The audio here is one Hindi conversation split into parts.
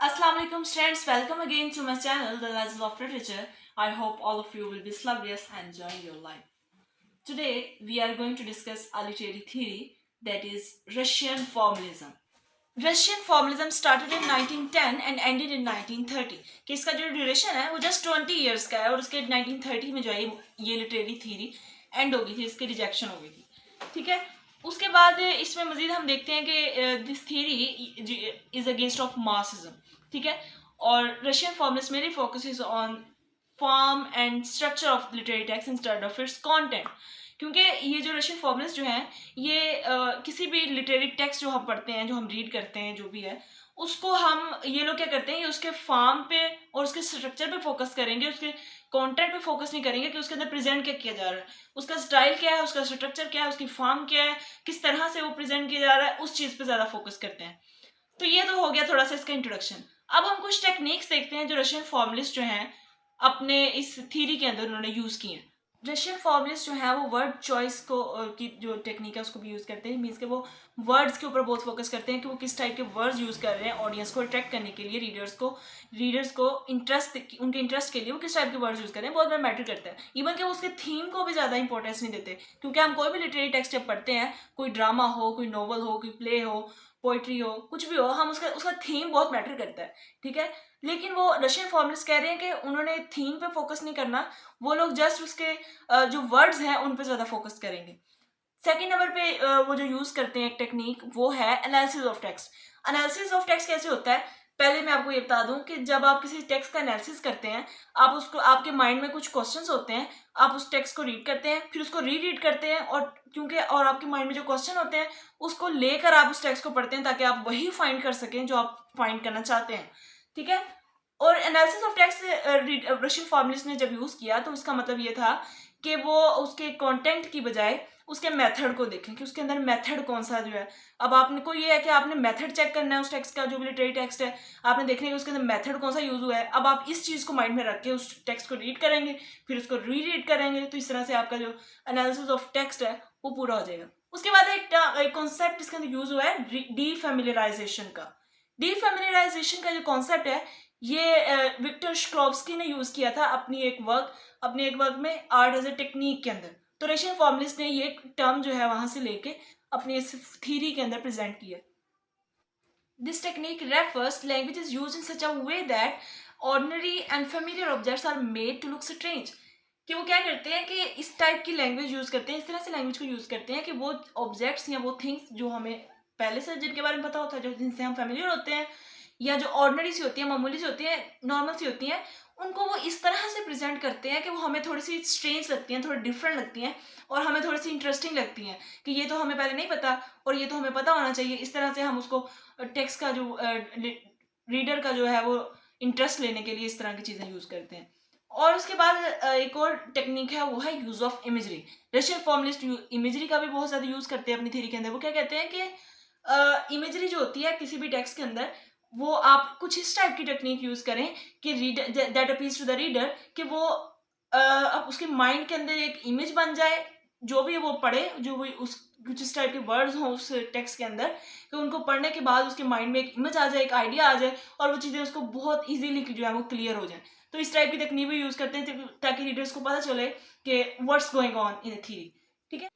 Assalamu alaikum students, welcome again to my channel The Lessons of Literature. I hope all of you will be slubrious and enjoying your life. Today we are going to discuss a literary theory that is Russian formalism. Russian formalism started in 1910 and ended in 1930. कि इसका जो ड्यूरेशन है वो जस्ट 20 ईयर्स का है और उसके 1930 में जो है ये लिटरेरी थीरी एंड हो गई थी, इसकी रिजेक्शन हो गई थी। ठीक है, उसके बाद इसमें मजीद हम देखते हैं कि this theory is against of Marxism. ठीक है, और रशियन फॉर्मलिस्ट मेरी focus is on form and structure of literary text instead of its content. क्योंकि ये जो रशियन फॉर्मलिस्ट जो हैं ये किसी भी लिटरेरी टेक्स्ट जो हम पढ़ते हैं, जो हम रीड करते हैं, जो भी है उसको हम ये लोग क्या करते हैं, ये उसके फॉर्म पे और उसके स्ट्रक्चर पे फोकस करेंगे, उसके कंटेंट पे फोकस नहीं करेंगे कि उसके अंदर प्रेजेंट क्या किया जा रहा है, उसका स्टाइल क्या है, उसका स्ट्रक्चर क्या है, उसकी फॉर्म क्या है, किस तरह से वो प्रेजेंट किया जा रहा है, उस चीज़ पे ज़्यादा फोकस करते हैं। तो ये तो हो गया थोड़ा सा इसका इंट्रोडक्शन। अब हम कुछ टेक्निक्स देखते हैं जो रशियन फॉर्मलिस्ट जो हैं अपने इस थीरी के अंदर उन्होंने यूज़ की हैं। रशियन फॉर्मलिस्ट जो है वो वर्ड चॉइस को की जो टेक्निक है उसको भी यूज़ करते हैं। मीन्स के वो वर्ड्स के ऊपर बहुत फोकस करते हैं कि वो किस टाइप के वर्ड्स यूज़ कर रहे हैं ऑडियंस को अट्रैक्ट करने के लिए, रीडर्स को इंटरेस्ट, उनके इंटरेस्ट के लिए वो किस टाइप के वर्ड्स यूज़ कर रहे हैं, बहुत बड़ा मैटर करता है। इवन कि वो उसके थीम को भी ज़्यादा इंपॉर्टेंस नहीं देते, क्योंकि हम कोई भी लिटरेरी टेक्स्ट जब पढ़ते हैं, कोई ड्रामा हो, कोई नॉवल हो, कोई प्ले हो, पोइट्री हो, कुछ भी हो, हम उसका उसका थीम बहुत मैटर करता है। ठीक है, लेकिन वो रशियन फॉर्मलिस्ट कह रहे हैं कि उन्होंने थीम पे फोकस नहीं करना, वो लोग जस्ट उसके जो वर्ड्स हैं उन पे ज़्यादा फोकस करेंगे। सेकेंड नंबर पे वो जो यूज़ करते हैं एक टेक्निक, वो है analysis of text. Analysis of text कैसे होता है, पहले मैं आपको ये बता दूं कि जब आप किसी टेक्स्ट का एनालिसिस करते हैं, आप उसको, आपके माइंड में कुछ क्वेश्चंस होते हैं, आप उस टेक्स्ट को रीड करते हैं, फिर उसको रीड करते हैं, और क्योंकि और आपके माइंड में जो क्वेश्चन होते हैं उसको लेकर आप उस टेक्स्ट को पढ़ते हैं ताकि आप वही फाइंड कर सकें जो आप फाइंड करना चाहते हैं। ठीक है, और analysis of text Russian formalist ने जब यूज़ किया तो इसका मतलब ये था कि वो उसके कंटेंट की बजाय उसके मेथड को देखें कि उसके अंदर मेथड कौन सा जो है। अब आपने को ये है कि आपने मेथड चेक करना है उस टेक्स्ट का, जो भी लिटरेरी टेक्स्ट है आपने देखना है कि उसके अंदर मेथड कौन सा यूज़ हुआ है। अब आप इस चीज़ को माइंड में रख के उस टेक्स्ट को रीड करेंगे, फिर उसको रीड करेंगे, तो इस तरह से आपका जो एनालिसिस ऑफ टेक्स्ट है वो पूरा हो जाएगा। उसके बाद एक कॉन्सेप्ट इसके अंदर यूज़ हुआ है डीफेमिलियराइजेशन का। डीफेमिलियराइजेशन का जो कॉन्सेप्ट है ये विक्टर श्क्लोव्स्की ने यूज़ किया था अपनी एक वर्क में आर्ट एज ए टेक्निक के अंदर। तो रशियन फॉर्मलिस्ट ने ये टर्म जो है वहां से लेके अपनी इस थीरी के अंदर प्रेजेंट किया। This technique refers language is use in such a way that ordinary and familiar objects are made to look strange. कि वो क्या करते हैं कि इस टाइप की लैंग्वेज यूज़ करते हैं, इस तरह से लैंग्वेज को यूज़ करते हैं कि वो ऑब्जेक्ट्स या वो थिंग्स जो हमें पहले से जिनके बारे में पता होता है, जो जिनसे हम फेमिलियर होते हैं, या जो ऑर्डिनरी सी होती है, मामूली सी होती है, नॉर्मल सी होती हैं, उनको वो इस तरह से प्रेजेंट करते हैं कि वो हमें थोड़ी सी स्ट्रेंज लगती हैं, थोड़ी डिफरेंट लगती हैं, और हमें थोड़ी सी इंटरेस्टिंग लगती हैं कि ये तो हमें पहले नहीं पता और ये तो हमें पता होना चाहिए। इस तरह से हम उसको टेक्स्ट का जो रीडर का जो है वो इंटरेस्ट लेने के लिए इस तरह की चीज़ें यूज़ करते हैं। और उसके बाद एक और टेक्निक है, वो है use of imagery. Russian formalist imagery का भी बहुत ज़्यादा यूज़ करते हैं अपनी थ्योरी के अंदर। वो क्या कहते हैं कि इमेजरी जो होती है किसी भी टेक्स्ट के अंदर, वो आप कुछ इस टाइप की टेक्निक यूज़ करें कि reader that appeals to the reader, कि वो अब उसके माइंड के अंदर एक इमेज बन जाए, जो भी वो पढ़े, जो भी उस कुछ इस टाइप के वर्ड्स हों उस टेक्स्ट के अंदर, कि उनको पढ़ने के बाद उसके माइंड में एक इमेज आ जाए, एक आइडिया आ जाए, और वो चीज़ें उसको बहुत ईजीली जो है वो क्लियर हो जाए। तो इस टाइप की तकनीक भी यूज़ करते हैं ताकि रीडर्स को पता चले कि what's going on in theory. ठीक है,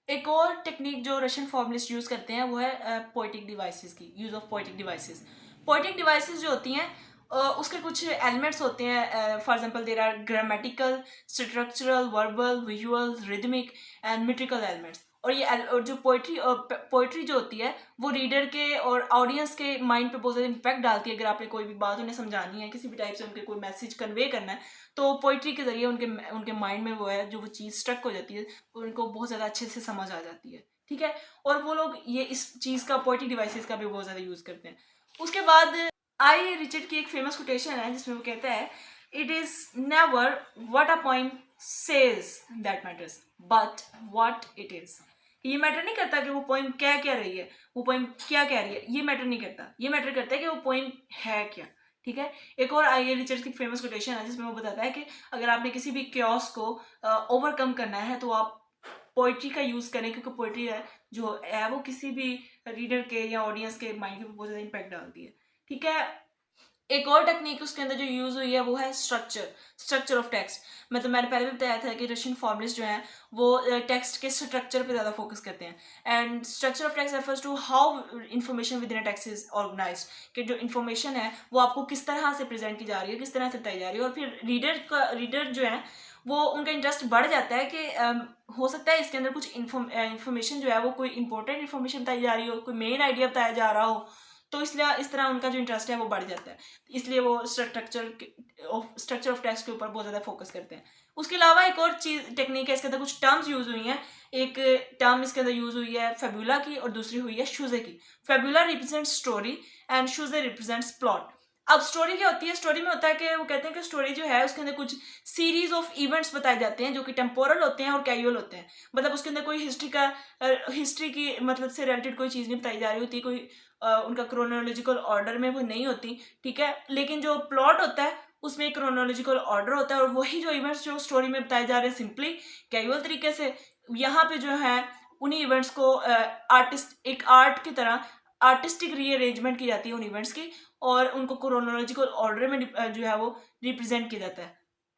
एक और टेक्निक जो रशियन फॉर्मलिस्ट यूज़ करते हैं वो है पोएटिक डिवाइसेस की, use of poetic devices. Poetic devices जो होती हैं उसके कुछ एलिमेंट्स होते हैं। For example there are grammatical, structural, verbal, visual, rhythmic and metrical elements. और ये और जो पोइट्री जो होती है वो रीडर के और ऑडियंस के माइंड पे बहुत ज़्यादा इम्पैक्ट डालती है। अगर आपने कोई भी बात उन्हें समझानी है, किसी भी टाइप से उनके कोई मैसेज कन्वे करना है, तो पोइट्री के ज़रिए उनके माइंड में वो है जो वो चीज़ स्ट्रक हो जाती है, उनको बहुत ज़्यादा अच्छे से समझ आ जाती है। ठीक है, और वो लोग ये इस चीज़ का, पोएटिक डिवाइसेस का भी बहुत ज़्यादा यूज़ करते हैं। उसके बाद आई रिचर्ड की एक फेमस कोटेशन है जिसमें वो कहता है, it is never what a poem says that matters but what it is. ये मैटर नहीं करता कि वो पोएम क्या कह रही है, वो पोएम क्या कह रही है, ये मैटर नहीं करता। ये मैटर करता है कि वो पोएम है क्या। ठीक है, एक और आई रिचर्ड की फेमस कोटेशन है जिसमें वो बताता है कि अगर आपने किसी भी क्योस को ओवरकम करना है तो आप पोइट्री का यूज़ करें, क्योंकि पोइट्री है जो है वो किसी भी रीडर के या ऑडियंस के माइंड पे बहुत ज़्यादा इम्पैक्ट डालती है। ठीक है, एक और टेक्निक उसके अंदर जो यूज़ हुई है वो है स्ट्रक्चर ऑफ टेक्स्ट। मतलब मैंने पहले भी बताया था कि रशियन फॉर्मलिस्ट जो हैं वो टेक्स्ट के स्ट्रक्चर पे ज़्यादा फोकस करते हैं। And structure of text refers to how information within a text is organised, कि जो इन्फॉर्मेशन है वो आपको किस तरह से प्रेजेंट की जा रही है, किस तरह से बताई जा रही है। और फिर रीडर जो है वो उनका इंटरेस्ट बढ़ जाता है कि हो सकता है इसके अंदर कुछ इन्फॉर्मेशन जो है वो कोई इंपॉर्टेंट इन्फॉर्मेशन बताई जा रही हो, कोई मेन आइडिया बताया जा रहा हो, तो इसलिए इस तरह उनका जो इंटरेस्ट है वो बढ़ जाता है। इसलिए वो स्ट्रक्चर ऑफ टेक्स्ट के ऊपर बहुत ज़्यादा फोकस करते हैं। उसके अलावा एक और चीज़ टेक्निक है, इसके अंदर कुछ टर्म्स यूज़ हुई हैं। एक टर्म इसके अंदर यूज़ हुई है फेबुला की और दूसरी हुई है शूजे की। Fabula represents story and syuzhet represents plot. अब स्टोरी क्या होती है? स्टोरी में होता है कि वो कहते हैं कि स्टोरी जो है उसके अंदर कुछ सीरीज ऑफ इवेंट्स बताए जाते हैं जो कि टेम्पोरल होते हैं और कैजुअल होते हैं। मतलब उसके अंदर कोई हिस्ट्री की मतलब से रिलेटेड कोई चीज़ नहीं बताई जा रही होती, कोई उनका क्रोनोलॉजिकल ऑर्डर में वो नहीं होती, ठीक है। लेकिन जो प्लॉट होता है उसमें एक क्रोनोलॉजिकल ऑर्डर होता है और वही जो इवेंट्स जो स्टोरी में बताए जा रहे हैं सिंपली कैजुअल तरीके से, यहाँ पे जो है उन्हीं इवेंट्स को एक आर्ट की तरह आर्टिस्टिक रीअरेंजमेंट की जाती है उन इवेंट्स की, और उनको क्रोनोलॉजिकल ऑर्डर में जो है वो रिप्रेजेंट किया जाता है,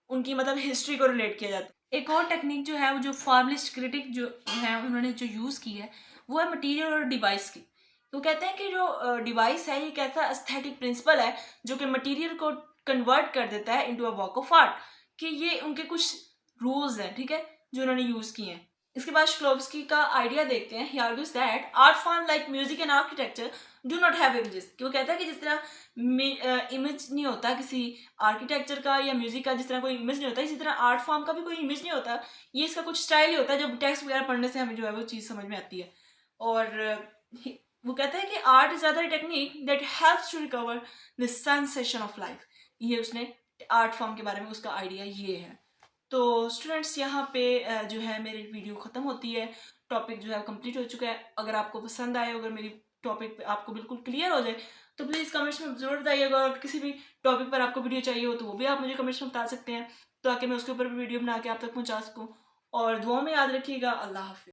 उनकी मतलब हिस्ट्री को रिलेट किया जाता है। एक और टेक्निक जो है वो जो फॉर्मलिस्ट क्रिटिक जो है उन्होंने जो यूज़ की है वो है मटेरियल और डिवाइस की। तो कहते हैं कि जो डिवाइस है ये एक ऐसा एस्थेटिक प्रिंसिपल है जो कि मटेरियल को कन्वर्ट कर देता है into a work of art, कि ये उनके कुछ रूल्स हैं, ठीक है, जो उन्होंने यूज़ किए हैं। इसके बाद श्लोव्स्की का आइडिया देखते हैं। He argues that art form like music and architecture do not have images. कि वो कहता है कि जिस तरह इमेज नहीं होता किसी आर्किटेक्चर का या म्यूजिक का, जिस तरह कोई इमेज नहीं होता, इसी तरह आर्ट फॉर्म का भी कोई इमेज नहीं होता। ये इसका कुछ स्टाइल ही होता है, जब टेक्स्ट वगैरह पढ़ने से हमें जो है वो चीज़ समझ में आती है। और वो कहता है कि art is other technique that helps to recover the sensation of life. ये उसने आर्ट फॉर्म के बारे में उसका आइडिया ये है। तो स्टूडेंट्स यहाँ पे जो है मेरी वीडियो ख़त्म होती है, टॉपिक जो है कंप्लीट हो चुका है। अगर आपको पसंद आए, अगर मेरी टॉपिक पे आपको बिल्कुल क्लियर हो जाए तो प्लीज़ कमेंट्स में ज़रूर बताइएगा। और किसी भी टॉपिक पर आपको वीडियो चाहिए हो तो वो भी आप मुझे कमेंट्स में बता सकते हैं, ताकि मैं उसके ऊपर भी वीडियो बना के आप तक पहुँचा सकूँ। और दुआ में याद रखिएगा। अल्लाह हाफिज़।